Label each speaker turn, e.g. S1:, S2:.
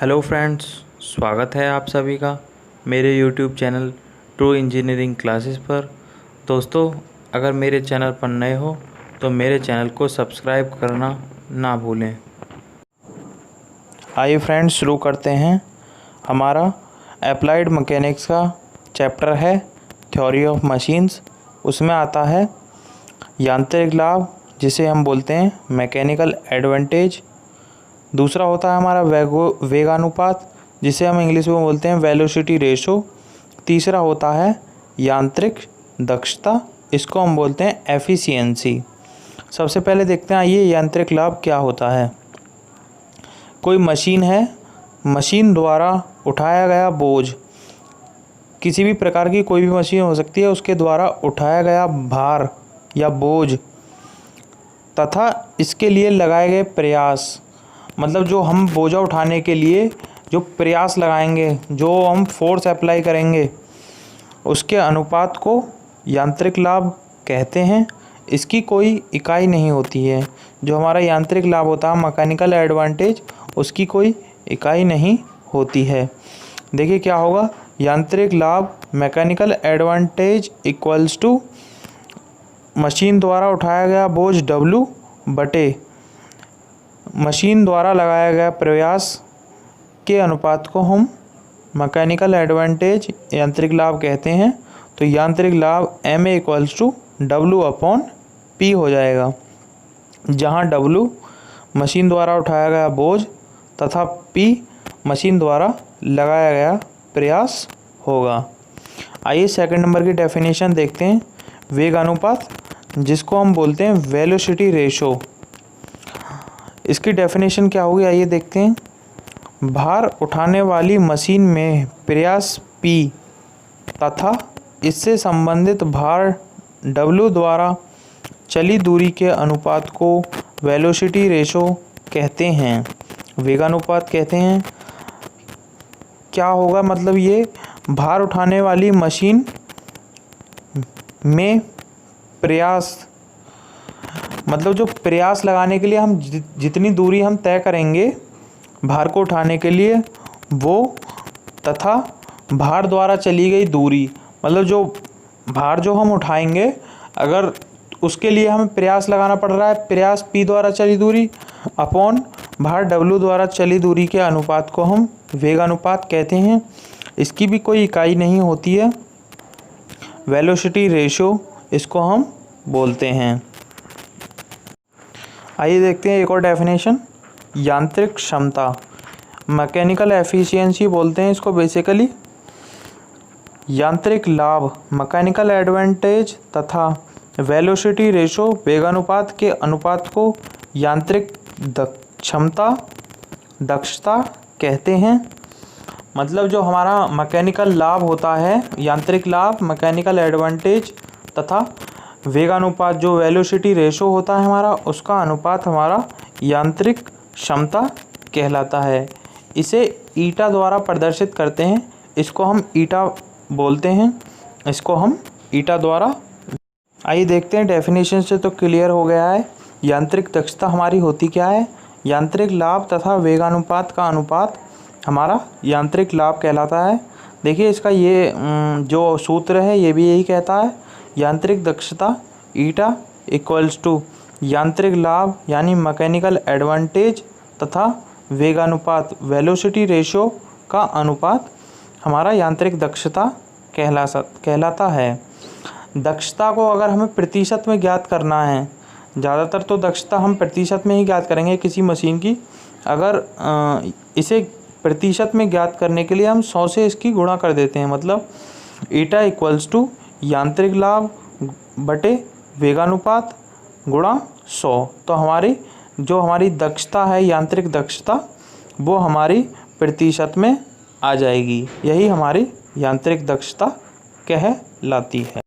S1: Hello friends, स्वागत है आप सभी का मेरे YouTube channel true engineering classes पर। दोस्तों, अगर मेरे चैनल पर नए हो तो मेरे चैनल को सब्सक्राइब करना ना भूलें। आइए फ्रेंड्स, शुरू करते हैं। हमारा अप्लाइड मैकेनिक्स का चैप्टर है थ्योरी ऑफ मशीन्स। उसमें आता है यांत्रिक लाभ, जिसे हम बोलते हैं मैकेनिकल एडवांटेज। दूसरा होता है हमारा वेगानुपात, जिसे हम इंग्लिश में बोलते हैं वेलोसिटी रेशो। तीसरा होता है यांत्रिक दक्षता, इसको हम बोलते हैं एफिशिएंसी। सबसे पहले देखते हैं आइए यांत्रिक लाभ क्या होता है। कोई मशीन है, मशीन द्वारा उठाया गया बोझ, किसी भी प्रकार की कोई भी मशीन हो सकती है, उसके द्वारा उठाया गया भार या बोझ तथा इसके लिए लगाए गए प्रयास, मतलब जो हम बोझा उठाने के लिए जो प्रयास लगाएंगे, जो हम फोर्स अप्लाई करेंगे, उसके अनुपात को यांत्रिक लाभ कहते हैं। इसकी कोई इकाई नहीं होती है। जो हमारा यांत्रिक लाभ होता है मैकेनिकल एडवांटेज, उसकी कोई इकाई नहीं होती है। देखिए क्या होगा, यांत्रिक लाभ mechanical advantage equals to machine द्वारा उठाया गया बोझ W बटे मशीन द्वारा लगाया गया प्रयास के अनुपात को हम मैकेनिकल एडवांटेज यांत्रिक लाभ कहते हैं। तो यांत्रिक लाभ MA इक्वल्स टू W/P हो जाएगा, जहां W मशीन द्वारा उठाया गया बोझ तथा P मशीन द्वारा लगाया गया प्रयास होगा। आइए सेकंड नंबर की डेफिनेशन देखते हैं। वेग अनुपात, जिसको हम बोलते हैं वेलोसिटी रेशो, इसकी डेफिनेशन क्या होगी आइए देखते हैं। भार उठाने वाली मशीन में प्रयास P तथा इससे संबंधित भार W द्वारा चली दूरी के अनुपात को वेलोसिटी रेशो कहते हैं, वेगानुपात कहते हैं। क्या होगा, मतलब ये भार उठाने वाली मशीन में प्रयास, मतलब जो प्रयास लगाने के लिए हम जितनी दूरी हम तय करेंगे भार को उठाने के लिए, वो तथा भार द्वारा चली गई दूरी, मतलब जो भार जो हम उठाएंगे, अगर उसके लिए हमें प्रयास लगाना पड़ रहा है, प्रयास P द्वारा चली दूरी अपॉन भार W द्वारा चली दूरी के अनुपात को हम वेगानुपात कहते हैं। इसकी भी कोई इकाई नहीं होती है, वेलोसिटी रेशो इसको हम बोलते हैं। आइए देखते हैं एक और डेफिनेशन, यांत्रिक क्षमता, मैकेनिकल एफिशिएंसी बोलते हैं इसको बेसिकली। यांत्रिक लाभ मैकेनिकल एडवांटेज तथा वेलोसिटी रेशो वेगानुपात के अनुपात को यांत्रिक क्षमता दक्षता कहते हैं। मतलब जो हमारा मैकेनिकल लाभ होता है, यांत्रिक लाभ मैकेनिकल एडवांटेज तथा वेगानुपात जो वेलोसिटी रेशो होता है हमारा, उसका अनुपात हमारा यांत्रिक क्षमता कहलाता है। इसे ईटा द्वारा प्रदर्शित करते हैं, इसको हम ईटा बोलते हैं, इसको हम ईटा द्वारा। आइए देखते हैं, डेफिनेशन से तो क्लियर हो गया है। यांत्रिक दक्षता हमारी होती क्या है, यांत्रिक लाभ तथा वेगानुपात का अनुपात हमारा यांत्रिक लाभ कहलाता है। देखिए इसका ये जो सूत्र है ये भी यही कहता है, यांत्रिक दक्षता ईटा इक्वल्स टू यांत्रिक लाभ यानी मैकेनिकल एडवांटेज तथा वेगानुपात वेलोसिटी रेशो का अनुपात हमारा यांत्रिक दक्षता कहलाता है। दक्षता को अगर हमें प्रतिशत में ज्ञात करना है, ज़्यादातर तो दक्षता हम प्रतिशत में ही ज्ञात करेंगे किसी मशीन की। अगर इसे प्रतिशत में ज्ञात करने के लिए हम 100 से इसकी गुणा कर देते हैं, मतलब ईटा इक्वल्स टू यांत्रिक लाभ बटे वेगानुपात गुणा 100। तो हमारी दक्षता है यांत्रिक दक्षता, वो हमारी प्रतिशत में आ जाएगी। यही हमारी यांत्रिक दक्षता कहलाती है।